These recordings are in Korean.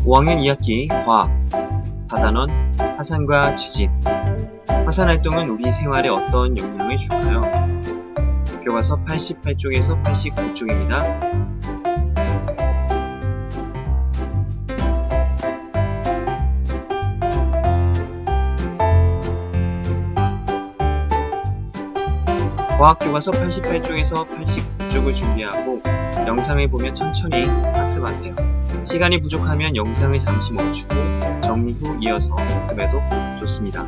5학년 2학기 과학 4단원 화산과 지진. 화산활동은 우리 생활에 어떤 영향을 줄까요? 교과서 88쪽에서 89쪽입니다. 과학교과서 88쪽에서 89쪽을 준비하고 영상을 보며 천천히 학습하세요. 시간이 부족하면 영상을 잠시 멈추고 정리 후 이어서 학습해도 좋습니다.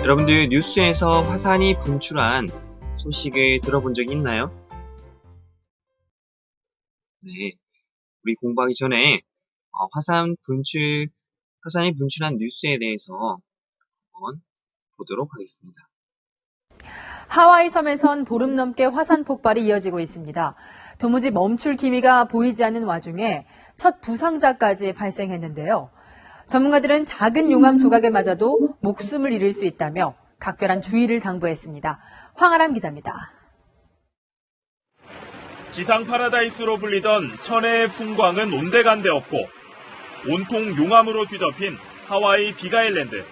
여러분들 뉴스에서 화산이 분출한 소식을 들어본 적이 있나요? 네, 우리 공부하기 전에 화산이 분출한 뉴스에 대해서 한번 보도록 하겠습니다. 하와이 섬에선 보름 넘게 화산 폭발이 이어지고 있습니다. 도무지 멈출 기미가 보이지 않는 와중에 첫 부상자까지 발생했는데요. 전문가들은 작은 용암 조각에 맞아도 목숨을 잃을 수 있다며 각별한 주의를 당부했습니다. 황아람 기자입니다. 지상 파라다이스로 불리던 천혜의 풍광은 온데간데 없고 온통 용암으로 뒤덮인 하와이 빅아일랜드.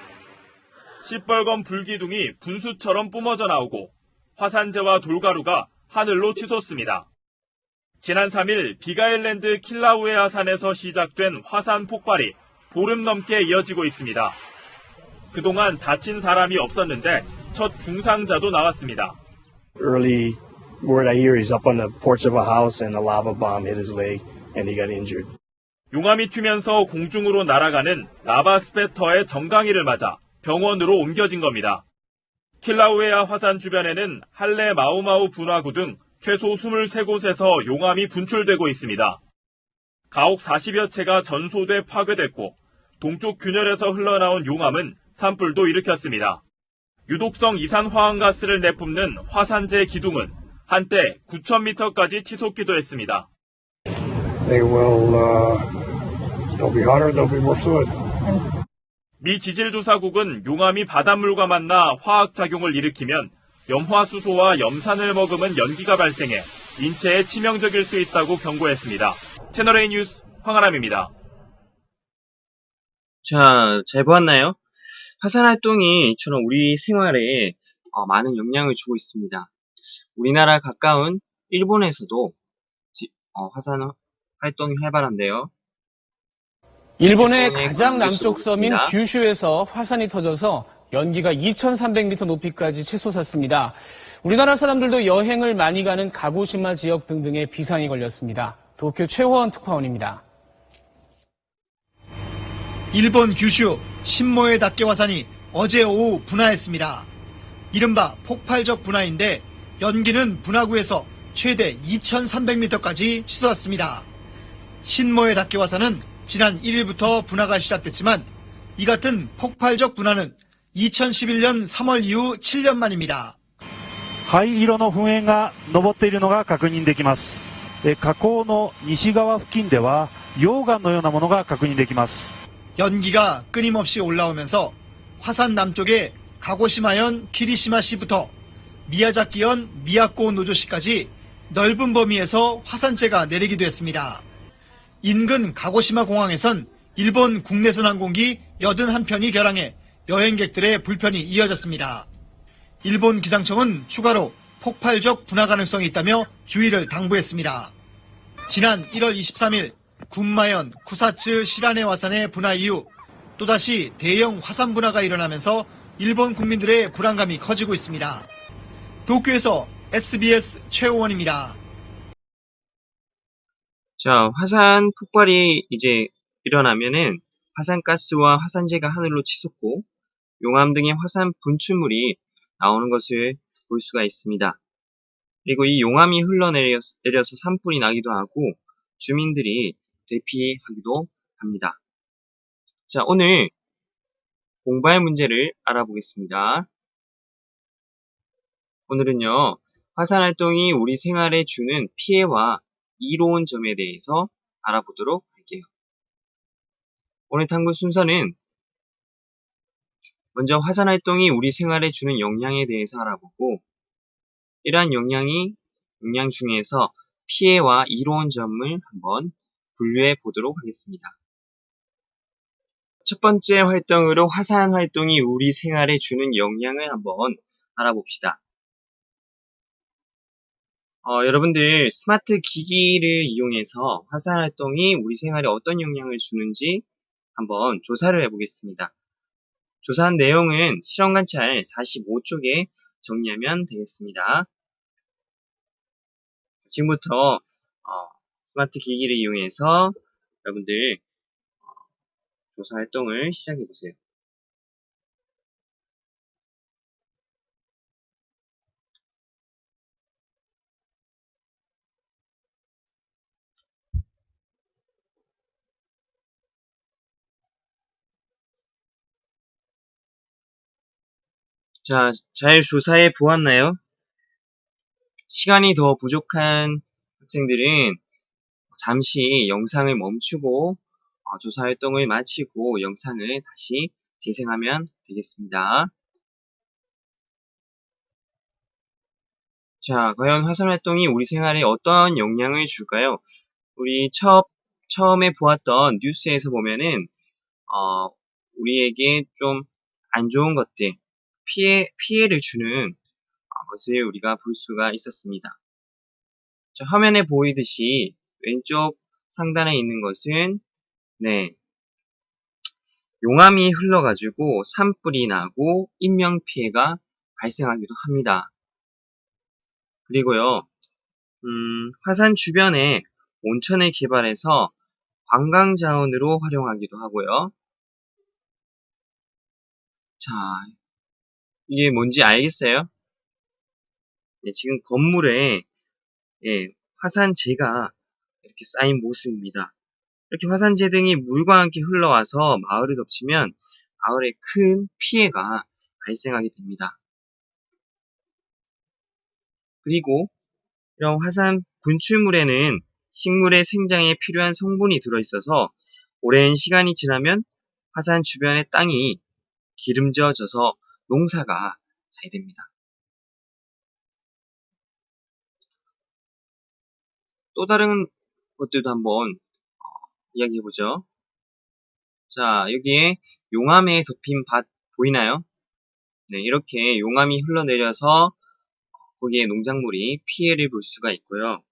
시뻘건 불기둥이 분수처럼 뿜어져 나오고 화산재와 돌가루가 하늘로 치솟습니다. 지난 3일 빅아일랜드 킬라우에아 산에서 시작된 화산 폭발이 보름 넘게 이어지고 있습니다. 그동안 다친 사람이 없었는데 첫 중상자도 나왔습니다. Early word I hear is up on the porch of a house and a lava bomb hit his leg and he got injured. 용암이 튀면서 공중으로 날아가는 라바 스패터의 정강이를 맞아 병원으로 옮겨진 겁니다. 킬라우에아 화산 주변에는 할레 마우마우 분화구 등 최소 23곳에서 용암이 분출되고 있습니다. 가옥 40여 채가 전소돼 파괴됐고 동쪽 균열에서 흘러나온 용암은 산불도 일으켰습니다. 유독성 이산화황가스를 내뿜는 화산재 기둥은 한때 9,000m까지 치솟기도 했습니다. They'll be hotter, they'll be more fluid. 미 지질조사국은 용암이 바닷물과 만나 화학작용을 일으키면 염화수소와 염산을 머금은 연기가 발생해 인체에 치명적일 수 있다고 경고했습니다. 채널A 뉴스 황아람입니다. 자, 잘 보았나요? 화산활동이 이처럼 우리 생활에 많은 영향을 주고 있습니다. 우리나라 가까운 일본에서도 화산활동이 활발한데요. 일본의 가장 남쪽 섬인 규슈에서 화산이 터져서 연기가 2,300m 높이까지 치솟았습니다. 우리나라 사람들도 여행을 많이 가는 가고시마 지역 등등의 비상이 걸렸습니다. 도쿄 최호원 특파원입니다. 일본 규슈 신모에 닷개 화산이 어제 오후 분화했습니다. 이른바 폭발적 분화인데 연기는 분화구에서 최대 2,300m까지 치솟았습니다. 신모에 닷개 화산은 지난 1일부터 분화가 시작됐지만 이 같은 폭발적 분화는 2011년 3월 이후 7년 만입니다. 灰色の噴煙が上っているのが確認できます。火口の西側付近では溶岩のようなものが確認できます。 연기가 끊임없이 올라오면서 화산 남쪽의 가고시마현 키리시마시부터 미야자키현 미야코 노조시까지 넓은 범위에서 화산재가 내리기도 했습니다. 인근 가고시마 공항에선 일본 국내선 항공기 81편이 결항해 여행객들의 불편이 이어졌습니다. 일본 기상청은 추가로 폭발적 분화 가능성이 있다며 주의를 당부했습니다. 지난 1월 23일 군마현 쿠사츠 시라네 화산의 분화 이후 또다시 대형 화산 분화가 일어나면서 일본 국민들의 불안감이 커지고 있습니다. 도쿄에서 SBS 최호원입니다. 자, 화산 폭발이 이제 일어나면은 화산가스와 화산재가 하늘로 치솟고 용암 등의 화산 분출물이 나오는 것을 볼 수가 있습니다. 그리고 이 용암이 흘러내려서 산불이 나기도 하고 주민들이 대피하기도 합니다. 자, 오늘 공부할 문제를 알아보겠습니다. 오늘은요, 화산활동이 우리 생활에 주는 피해와 이로운 점에 대해서 알아보도록 할게요. 오늘 탐구 순서는 먼저 화산활동이 우리 생활에 주는 영향에 대해서 알아보고 이러한 역량 중에서 피해와 이로운 점을 한번 분류해 보도록 하겠습니다. 첫 번째 활동으로 화산 활동이 우리 생활에 주는 영향을 한번 알아봅시다. 여러분들 스마트 기기를 이용해서 화산 활동이 우리 생활에 어떤 영향을 주는지 한번 조사를 해보겠습니다. 조사한 내용은 실험 관찰 45쪽에 정리하면 되겠습니다. 지금부터 스마트 기기를 이용해서 여러분들 조사 활동을 시작해 보세요. 자, 잘 조사해 보았나요? 시간이 더 부족한 학생들은 잠시 영상을 멈추고 조사 활동을 마치고 영상을 다시 재생하면 되겠습니다. 자, 과연 화산 활동이 우리 생활에 어떤 영향을 줄까요? 우리 처음에 보았던 뉴스에서 보면은 우리에게 좀 안 좋은 것들, 피해를 주는 것을 우리가 볼 수가 있었습니다. 자, 화면에 보이듯이 왼쪽 상단에 있는 것은 네, 용암이 흘러가지고 산불이 나고 인명피해가 발생하기도 합니다. 그리고요, 화산 주변에 온천을 개발해서 관광자원으로 활용하기도 하고요. 자, 이게 뭔지 알겠어요? 네, 지금 건물에 화산재가 이렇게 쌓인 모습입니다. 이렇게 화산재 등이 물과 함께 흘러와서 마을을 덮치면 마을에 큰 피해가 발생하게 됩니다. 그리고 이런 화산 분출물에는 식물의 생장에 필요한 성분이 들어있어서 오랜 시간이 지나면 화산 주변의 땅이 기름져져서 농사가 잘 됩니다. 또 다른 것들도 한번 이야기해보죠. 자, 여기에 용암에 덮인 밭 보이나요? 네, 이렇게 용암이 흘러내려서 거기에 농작물이 피해를 볼 수가 있고요.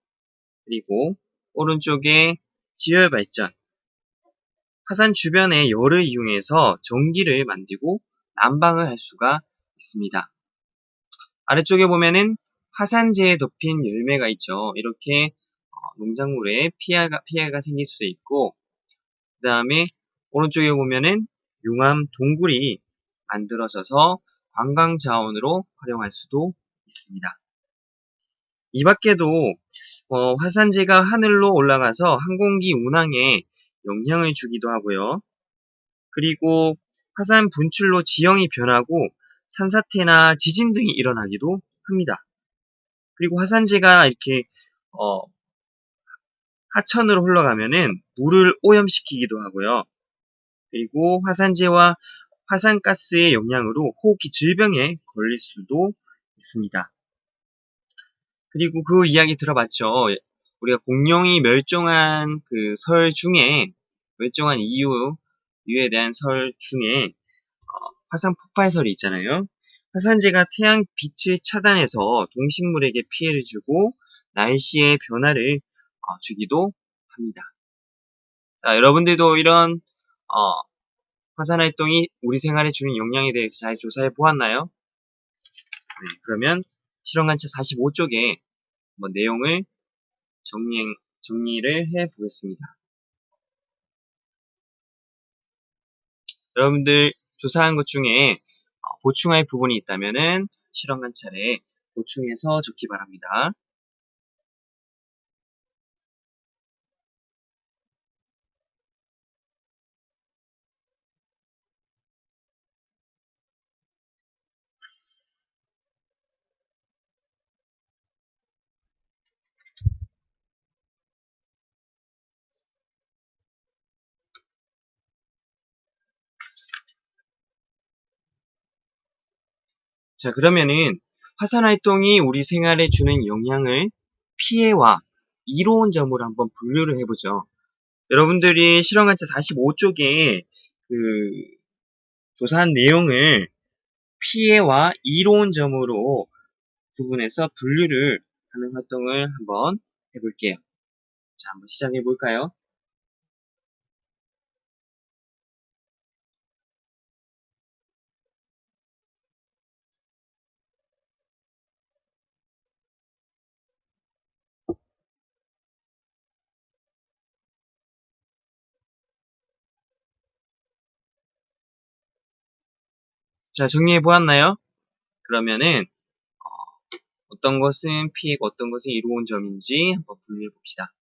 그리고 오른쪽에 지열 발전. 화산 주변의 열을 이용해서 전기를 만들고 난방을 할 수가 있습니다. 아래쪽에 보면은 화산재에 덮인 열매가 있죠. 이렇게 농작물에 피해가 생길 수도 있고, 그 다음에 오른쪽에 보면은 용암 동굴이 만들어져서 관광 자원으로 활용할 수도 있습니다. 이 밖에도 화산재가 하늘로 올라가서 항공기 운항에 영향을 주기도 하고요. 그리고 화산 분출로 지형이 변하고 산사태나 지진 등이 일어나기도 합니다. 그리고 화산재가 이렇게 하천으로 흘러가면은 물을 오염시키기도 하고요. 그리고 화산재와 화산가스의 영향으로 호흡기 질병에 걸릴 수도 있습니다. 그리고 그 이야기 들어봤죠. 우리가 공룡이 멸종한 그 설 중에 멸종한 이유에 대한 설 중에 화산 폭발설이 있잖아요. 화산재가 태양 빛을 차단해서 동식물에게 피해를 주고 날씨의 변화를 주기도 합니다. 자, 여러분들도 이런 화산 활동이 우리 생활에 주는 영향에 대해서 잘 조사해 보았나요? 네, 그러면 실험관찰 45쪽에 한번 내용을 정리를 해 보겠습니다. 여러분들 조사한 것 중에 보충할 부분이 있다면은 실험 관찰에 보충해서 적기 바랍니다. 자, 그러면은 화산 활동이 우리 생활에 주는 영향을 피해와 이로운 점으로 한번 분류를 해보죠. 여러분들이 실험관찰 45쪽에 조사한 내용을 피해와 이로운 점으로 구분해서 분류를 하는 활동을 한번 해볼게요. 자, 한번 시작해 볼까요? 자, 정리해 보았나요? 그러면은 어떤 것은 피해고 어떤 것은 이로운 점인지 한번 분류해 봅시다.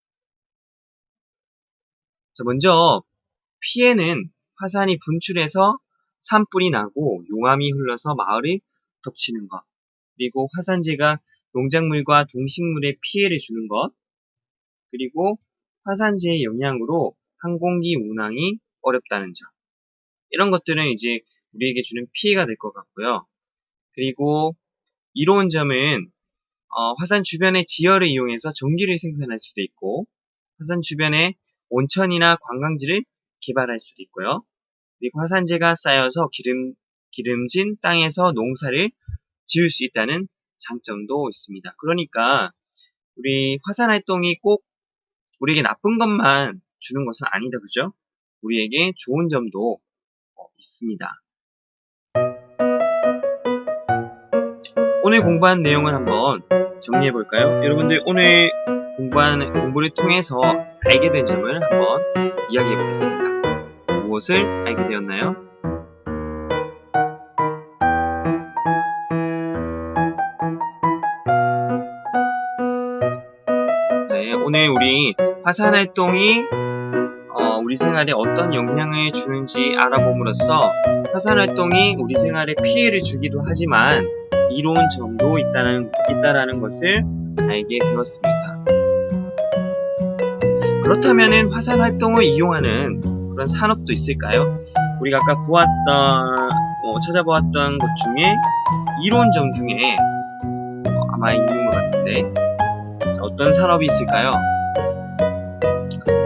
자, 먼저 피해는 화산이 분출해서 산불이 나고 용암이 흘러서 마을을 덮치는 것, 그리고 화산재가 농작물과 동식물에 피해를 주는 것, 그리고 화산재의 영향으로 항공기 운항이 어렵다는 점. 이런 것들은 이제 우리에게 주는 피해가 될 것 같고요. 그리고 이로운 점은 화산 주변의 지열을 이용해서 전기를 생산할 수도 있고, 화산 주변에 온천이나 관광지를 개발할 수도 있고요. 그리고 화산재가 쌓여서 기름진 땅에서 농사를 지을 수 있다는 장점도 있습니다. 그러니까 우리 화산 활동이 꼭 우리에게 나쁜 것만 주는 것은 아니다, 그죠? 우리에게 좋은 점도 있습니다. 오늘 공부한 내용을 한번 정리해 볼까요? 여러분들 오늘 공부를 통해서 알게 된 점을 한번 이야기해 보겠습니다. 무엇을 알게 되었나요? 네, 오늘 우리 화산 활동이 우리 생활에 어떤 영향을 주는지 알아봄으로써 화산 활동이 우리 생활에 피해를 주기도 하지만 이로운 점도 있다라는 것을 알게 되었습니다. 그렇다면은 화산 활동을 이용하는 그런 산업도 있을까요? 우리가 아까 찾아보았던 것 중에 이로운 점 중에 아마 있는 것 같은데, 자, 어떤 산업이 있을까요?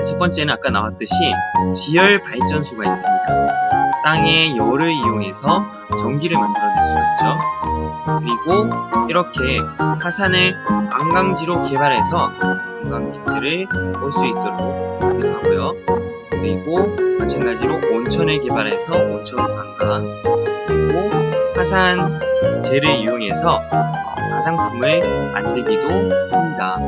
첫 번째는 아까 나왔듯이 지열 발전소가 있습니다. 땅의 열을 이용해서 전기를 만들어낼 수 있죠. 그리고 이렇게 화산을 관광지로 개발해서 관광객들을 볼 수 있도록 하기도 하고요. 그리고 마찬가지로 온천을 개발해서 온천 관광, 그리고 화산재를 이용해서 화장품을 만들기도 합니다.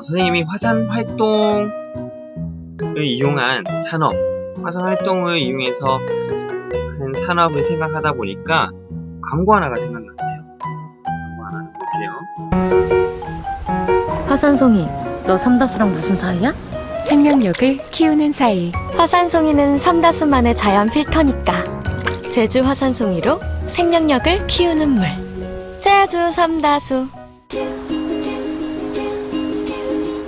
선생님이 화산 활동을 이용한 산업, 화산 활동을 이용해서 하는 산업을 생각하다 보니까 광고 하나가 생각났어요. 광고 하나 볼게요. 화산송이, 너 삼다수랑 무슨 사이야? 생명력을 키우는 사이. 화산송이는 삼다수만의 자연 필터니까. 제주 화산송이로 생명력을 키우는 물. 제주 삼다수.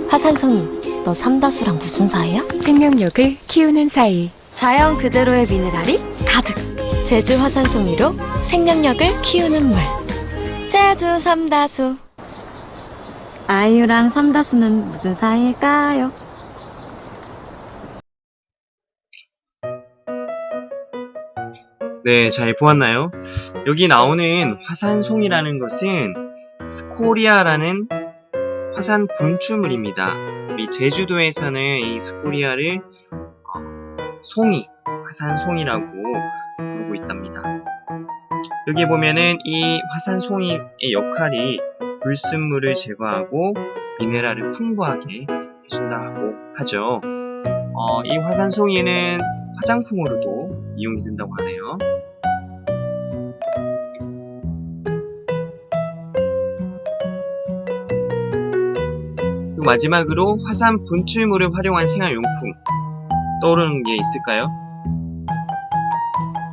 화산송이, 너 삼다수랑 무슨 사이야? 생명력을 키우는 사이. 자연 그대로의 미네랄이 가득. 제주 화산송이로 생명력을 키우는 물. 제주 삼다수. 아이유랑 삼다수는 무슨 사이일까요? 네, 잘 보았나요? 여기 나오는 화산송이라는 것은 스코리아라는 화산 분출물입니다. 우리 제주도에서는 이 스코리아를 화산송이라고 부르고 있답니다. 여기 보면은 이 화산송이의 역할이 불순물을 제거하고 미네랄을 풍부하게 해준다고 하죠. 이 화산송이는 화장품으로도 이용이 된다고 하네요. 그리고 마지막으로 화산 분출물을 활용한 생활용품 떠오르는 게 있을까요?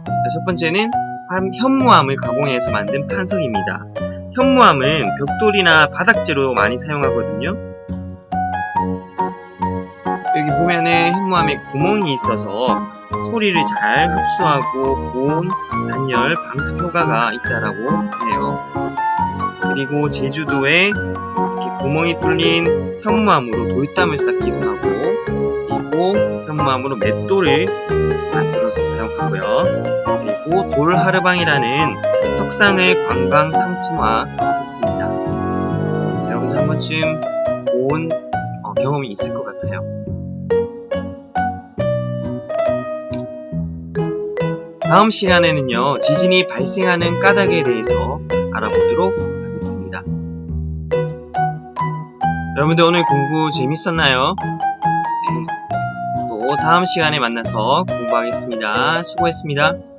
자, 첫 번째는 현무암을 가공해서 만든 판석입니다. 현무암은 벽돌이나 바닥재로 많이 사용하거든요. 여기 보면은 현무암에 구멍이 있어서 소리를 잘 흡수하고 고온, 단열, 방습 효과가 있다라고 해요. 그리고 제주도에 이렇게 구멍이 뚫린 현무암으로 돌담을 쌓기도 하고, 그리고 현무암으로 맷돌을 만들어서 사용하고요. 그리고 돌하르방이라는 석상을 관광 상품화했습니다. 여러분도 한 번쯤 본 경험이 있을 것 같아요. 다음 시간에는요, 지진이 발생하는 까닭에 대해서 알아보도록 하겠습니다. 여러분들 오늘 공부 재밌었나요? 네. 또 다음 시간에 만나서 공부하겠습니다. 수고했습니다.